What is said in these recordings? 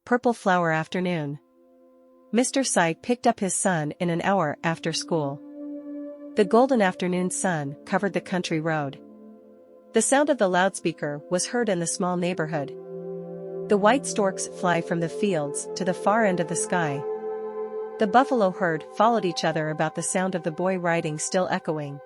purple flower afternoon. Mr. Sai picked up his son in an hour after school. The golden afternoon sun covered the country road. The sound of the loudspeaker was heard in the small neighborhood. The white storks fly from the fields to the far end of the sky. The buffalo herd followed each other about the sound of the boy riding still echoing.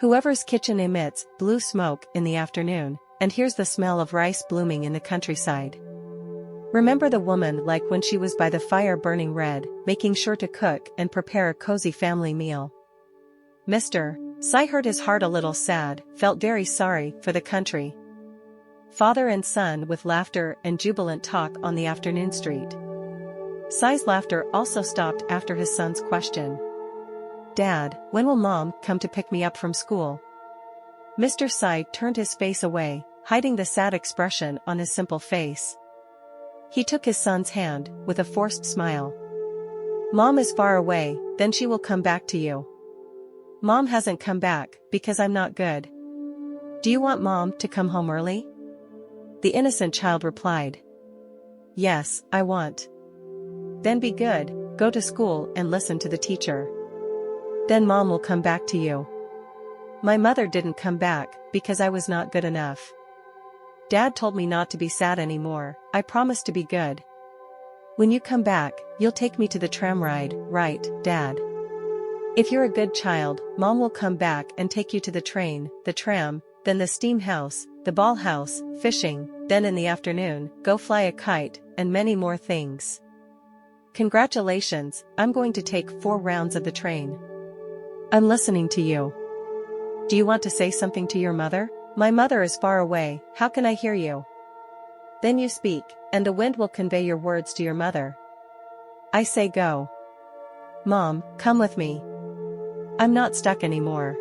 Whoever's kitchen emits blue smoke in the afternoon, and hears the smell of rice blooming in the countryside. Remember the woman like when she was by the fire burning red, making sure to cook and prepare a cozy family meal. Mr. Sai heard his heart a little sad, felt very sorry for the country. Father and son with laughter and jubilant talk on the afternoon street. Sai's laughter also stopped after his son's question. "Dad, when will Mom come to pick me up from school?" Mr. Sai turned his face away, hiding the sad expression on his simple face. He took his son's hand, with a forced smile. "Mom is far away, then she will come back to you." "Mom hasn't come back, because I'm not good." "Do you want Mom to come home early?" The innocent child replied. "Yes, I want." "Then be good, go to school and listen to the teacher. Then Mom will come back to you." "My mother didn't come back, because I was not good enough. Dad told me not to be sad anymore, I promised to be good." "When you come back, you'll take me to the tram ride, right, Dad?" "If you're a good child, Mom will come back and take you to the train, the tram, then the steam house, the ball house, fishing, then in the afternoon, go fly a kite, and many more things." "Congratulations, I'm going to take 4 rounds of the train." "I'm listening to you." "Do you want to say something to your mother?" "My mother is far away, how can I hear you?" "Then you speak, and the wind will convey your words to your mother." "I say go." "Mom, come with me. I'm not stuck anymore.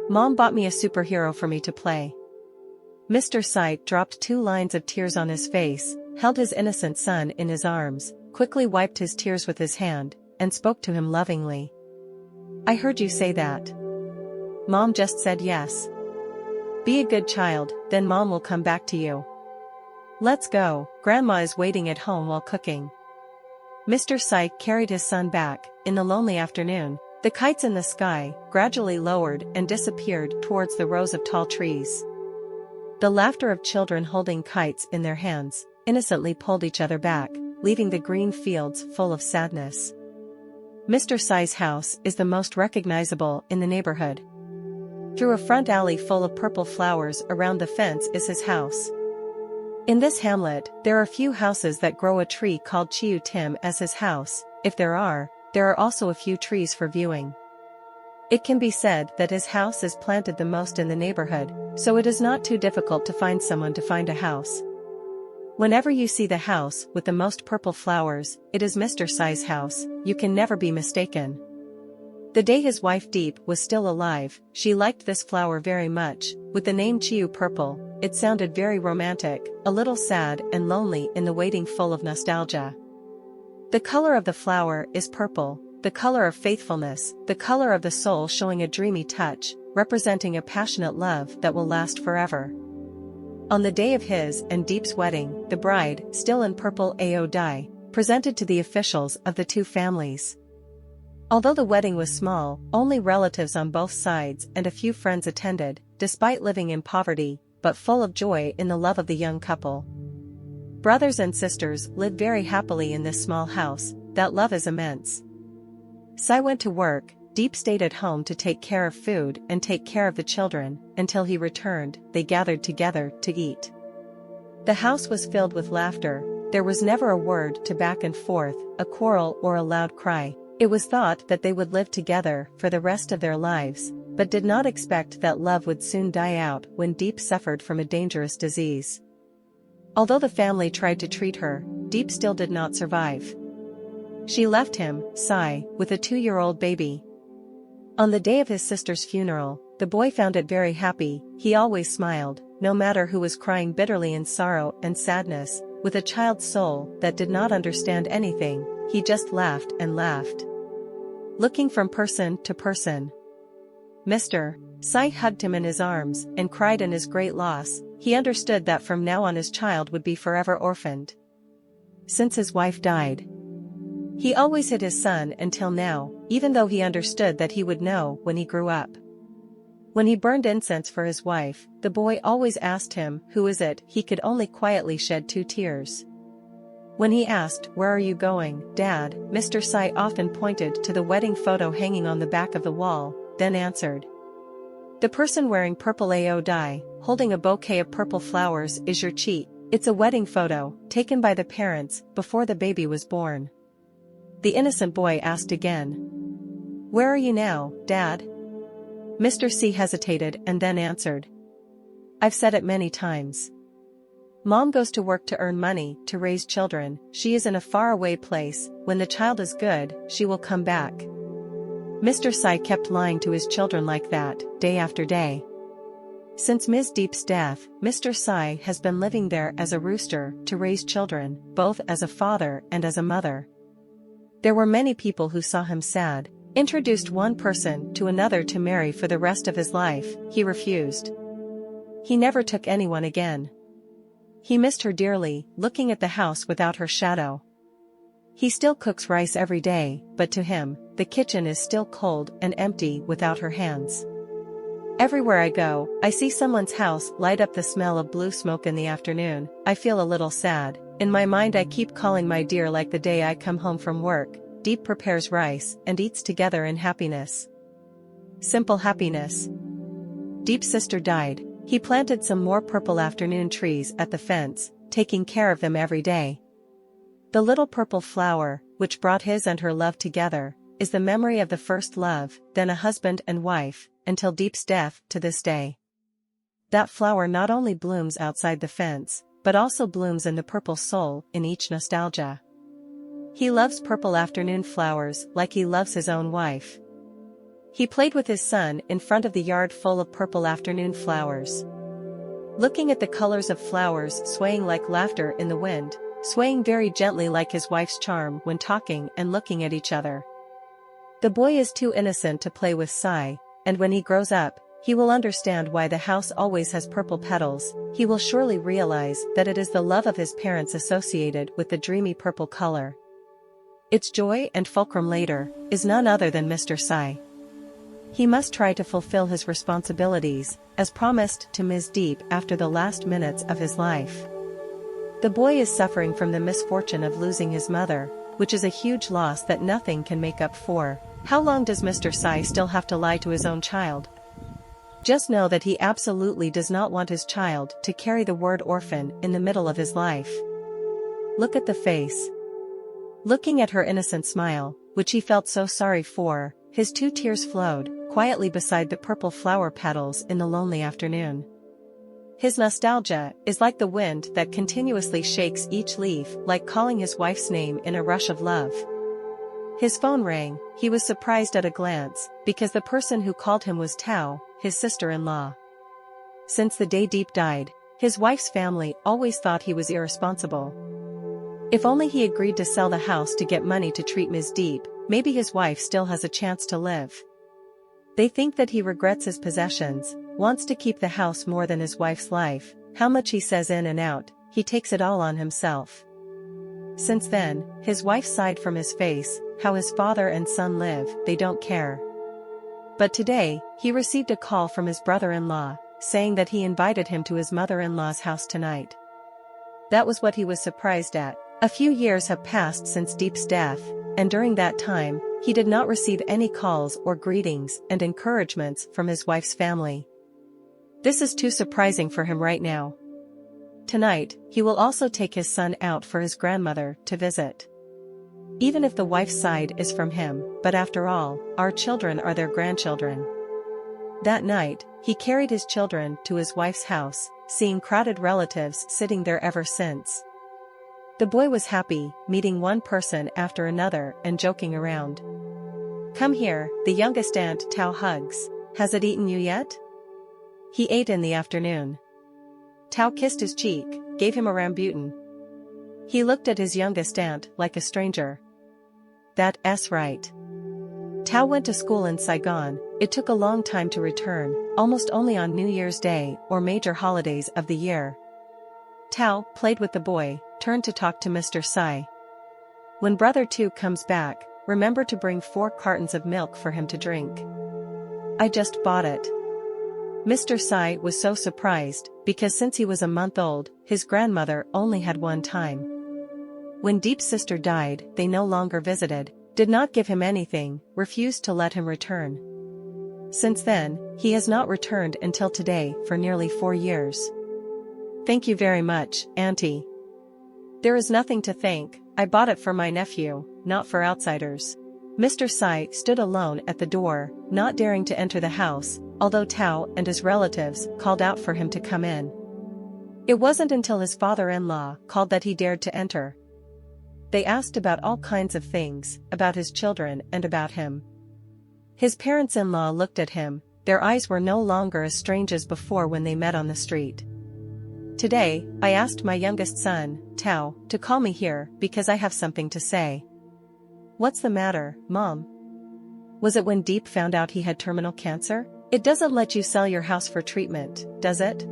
Mom bought me a superhero for me to play." Mr. Sai dropped 2 lines of tears on his face, held his innocent son in his arms, quickly wiped his tears with his hand, and spoke to him lovingly. "I heard you say that. Mom just said yes. Be a good child, then Mom will come back to you. Let's go, Grandma is waiting at home while cooking." Mr. Sai carried his son back. In the lonely afternoon, the kites in the sky gradually lowered and disappeared towards the rows of tall trees. The laughter of children holding kites in their hands innocently pulled each other back, leaving the green fields full of sadness. Mr. Sai's house is the most recognizable in the neighborhood. Through a front alley full of purple flowers around the fence is his house. In this hamlet, there are few houses that grow a tree called Chiu Tim as his house. If there are also a few trees for viewing. It can be said that his house is planted the most in the neighborhood, so it is not too difficult to find someone to find a house. Whenever you see the house with the most purple flowers, it is Mr. Sai's house, you can never be mistaken. The day his wife Deep was still alive, she liked this flower very much. With the name Chiu Purple, it sounded very romantic, a little sad and lonely in the waiting full of nostalgia. The color of the flower is purple, the color of faithfulness, the color of the soul, showing a dreamy touch, representing a passionate love that will last forever. On the day of his and Deep's wedding, the bride, still in purple AO dye, presented to the officials of the 2 families. Although the wedding was small, only relatives on both sides and a few friends attended, despite living in poverty, but full of joy in the love of the young couple. Brothers and sisters lived very happily in this small house, that love is immense. Sai went to work, Deep stayed at home to take care of food and take care of the children. Until he returned, they gathered together to eat. The house was filled with laughter, there was never a word to back and forth, a quarrel or a loud cry. It was thought that they would live together for the rest of their lives, but did not expect that love would soon die out when Deep suffered from a dangerous disease. Although the family tried to treat her, Deep still did not survive. She left him, Sai, with a 2-year-old baby. On the day of his sister's funeral, the boy found it very happy. He always smiled, no matter who was crying bitterly in sorrow and sadness. With a child's soul that did not understand anything, he just laughed and laughed. Looking from person to person, Mr. Sai hugged him in his arms and cried in his great loss. He understood that from now on his child would be forever orphaned. since his wife died. He always hid his son until now, even though he understood that he would know when he grew up. When he burned incense for his wife, the boy always asked him, "Who is it?" He could only quietly shed 2 tears. When he asked, "Where are you going, Dad?" Mr. Sai often pointed to the wedding photo hanging on the back of the wall, then answered, "The person wearing purple AO dye, holding a bouquet of purple flowers, is your cheat. It's a wedding photo, taken by the parents, before the baby was born." The innocent boy asked again, "Where are you now, Dad?" Mr. C hesitated and then answered, "I've said it many times. Mom goes to work to earn money to raise children. She is in a faraway place. When the child is good, she will come back." Mr. Sai kept lying to his children like that, day after day. Since Ms. Deep's death, Mr. Sai has been living there as a rooster to raise children, both as a father and as a mother. There were many people who saw him sad, introduced one person to another to marry for the rest of his life. He refused. He never took anyone again. He missed her dearly, looking at the house without her shadow. He still cooks rice every day, but to him, the kitchen is still cold and empty without her hands. Everywhere I go, I see someone's house light up. The smell of blue smoke in the afternoon. I feel a little sad. In my mind I keep calling my dear like the day I come home from work. Deep prepares rice and eats together in happiness. Simple happiness. Deep's sister died. He planted some more purple afternoon trees at the fence, taking care of them every day. The little purple flower, which brought his and her love together, is the memory of the first love, then a husband and wife, until Deep's death to this day. That flower not only blooms outside the fence, but also blooms in the purple soul in each nostalgia. He loves purple afternoon flowers like he loves his own wife. He played with his son in front of the yard full of purple afternoon flowers. Looking at the colors of flowers swaying like laughter in the wind, swaying very gently like his wife's charm when talking and looking at each other. The boy is too innocent to play with Sai, and when he grows up, he will understand why the house always has purple petals. He will surely realize that it is the love of his parents associated with the dreamy purple color. Its joy and fulcrum later is none other than Mr. Sai. He must try to fulfill his responsibilities, as promised to Ms. Deep after the last minutes of his life. The boy is suffering from the misfortune of losing his mother, which is a huge loss that nothing can make up for. How long does Mr. Sai still have to lie to his own child? Just know that he absolutely does not want his child to carry the word orphan in the middle of his life. Look at the face. Looking at her innocent smile, which he felt so sorry for, his 2 tears flowed quietly beside the purple flower petals in the lonely afternoon. His nostalgia is like the wind that continuously shakes each leaf, like calling his wife's name in a rush of love. His phone rang. He was surprised at a glance, because the person who called him was Tao, his sister-in-law. Since the day Deep died, his wife's family always thought he was irresponsible. If only he agreed to sell the house to get money to treat Ms. Deep, maybe his wife still has a chance to live. They think that he regrets his possessions, wants to keep the house more than his wife's life. How much he says in and out, he takes it all on himself. Since then, his wife sighed from his face. How his father and son live, they don't care. But today, he received a call from his brother-in-law, saying that he invited him to his mother-in-law's house tonight. That was what he was surprised at. A few years have passed since Deep's death, and during that time, he did not receive any calls or greetings and encouragements from his wife's family. This is too surprising for him right now. Tonight, he will also take his son out for his grandmother to visit. Even if the wife's side is from him, but after all, our children are their grandchildren. That night, he carried his children to his wife's house, seeing crowded relatives sitting there ever since. The boy was happy, meeting one person after another and joking around. "Come here," the youngest aunt Tao hugs. "Has it eaten you yet?" He ate in the afternoon. Tao kissed his cheek, gave him a rambutan. He looked at his youngest aunt like a stranger. That's right. Tao went to school in Saigon. It took a long time to return, almost only on New Year's Day or major holidays of the year. Tao played with the boy, turned to talk to Mr. Sai. "When brother 2 comes back, remember to bring 4 cartons of milk for him to drink. I just bought it." Mr. Sai was so surprised, because since he was a month old, his grandmother only had one time. When Deep's sister died, they no longer visited, did not give him anything, refused to let him return. Since then, he has not returned until today for nearly 4 years. "Thank you very much, Auntie." "There is nothing to thank, I bought it for my nephew, not for outsiders." Mr. Sai stood alone at the door, not daring to enter the house, although Tao and his relatives called out for him to come in. It wasn't until his father-in-law called that he dared to enter. They asked about all kinds of things, about his children and about him. His parents-in-law looked at him, their eyes were no longer as strange as before when they met on the street. "Today, I asked my youngest son, Tao, to call me here because I have something to say." "What's the matter, Mom?" "Was it when Deep found out he had terminal cancer? It doesn't let you sell your house for treatment, does it?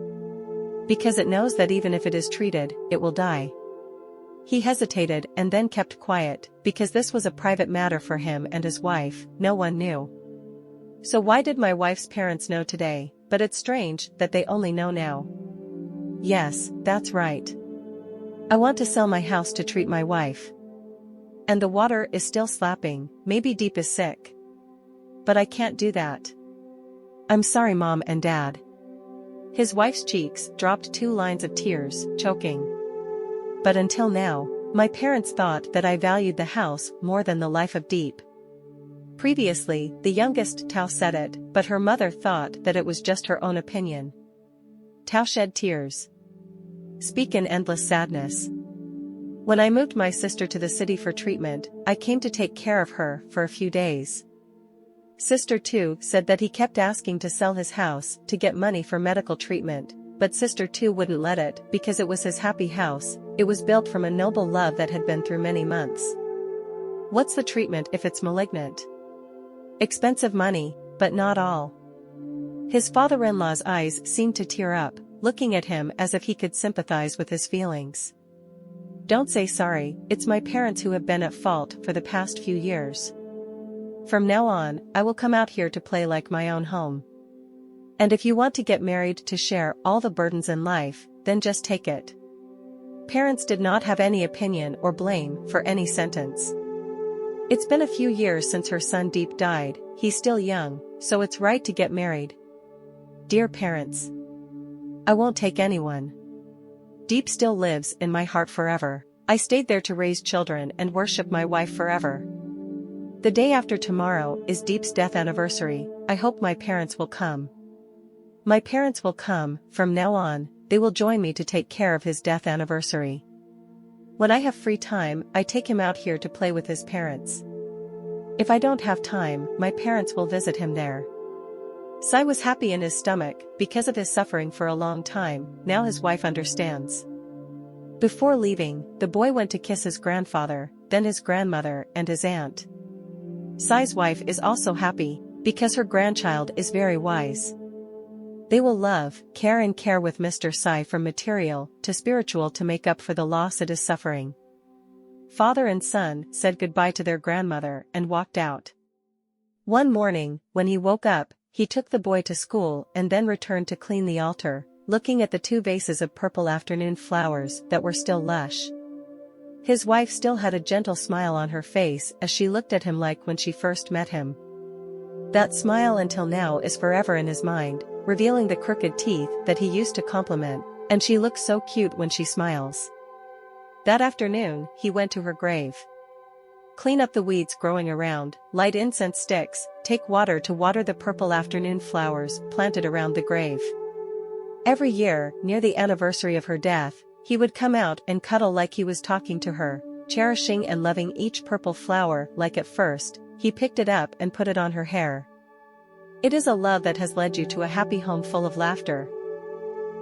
Because it knows that even if it is treated, it will die." He hesitated and then kept quiet, because this was a private matter for him and his wife, no one knew. "So why did my wife's parents know today? But it's strange that they only know now." "Yes, that's right. I want to sell my house to treat my wife. And the water is still slapping, maybe Deep is sick. But I can't do that. I'm sorry, Mom and Dad." His wife's cheeks dropped 2 lines of tears, choking. "But until now, my parents thought that I valued the house more than the life of Deep." Previously, the youngest Tao said it, but her mother thought that it was just her own opinion. Tao shed tears. "Speak in endless sadness. When I moved my sister to the city for treatment, I came to take care of her for a few days. Sister 2 said that he kept asking to sell his house to get money for medical treatment, but Sister 2 wouldn't let it because it was his happy house, it was built from a noble love that had been through many months. What's the treatment if it's malignant? Expensive money, but not all." His father-in-law's eyes seemed to tear up, looking at him as if he could sympathize with his feelings. "Don't say sorry, it's my parents who have been at fault for the past few years. From now on, I will come out here to play like my own home. And if you want to get married to share all the burdens in life, then just take it." Parents did not have any opinion or blame for any sentence. It's been a few years since her son Deep died, he's still young, so it's right to get married. "Dear parents, I won't take anyone. Deep still lives in my heart forever. I stayed there to raise children and worship my wife forever. The day after tomorrow is Deep's death anniversary, I hope my parents will come. My parents will come, from now on, they will join me to take care of his death anniversary. When I have free time, I take him out here to play with his parents. If I don't have time, my parents will visit him there." Sai was happy in his stomach, because of his suffering for a long time, now his wife understands. Before leaving, the boy went to kiss his grandfather, then his grandmother and his aunt. Sai's wife is also happy, because her grandchild is very wise. They will love, care with Mr. Sai from material to spiritual to make up for the loss it is suffering. Father and son said goodbye to their grandmother and walked out. One morning, when he woke up, he took the boy to school and then returned to clean the altar, looking at the 2 vases of purple afternoon flowers that were still lush. His wife still had a gentle smile on her face as she looked at him like when she first met him. That smile until now is forever in his mind, revealing the crooked teeth that he used to compliment, and she looks so cute when she smiles. That afternoon, he went to her grave. Clean up the weeds growing around, light incense sticks, take water to water the purple afternoon flowers planted around the grave. Every year, near the anniversary of her death, he would come out and cuddle like he was talking to her, cherishing and loving each purple flower like at first, he picked it up and put it on her hair. It is a love that has led you to a happy home full of laughter.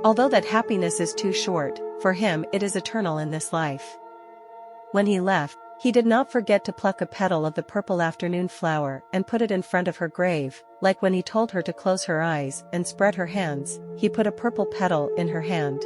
Although that happiness is too short, for him it is eternal in this life. When he left, he did not forget to pluck a petal of the purple afternoon flower and put it in front of her grave, like when he told her to close her eyes and spread her hands, he put a purple petal in her hand.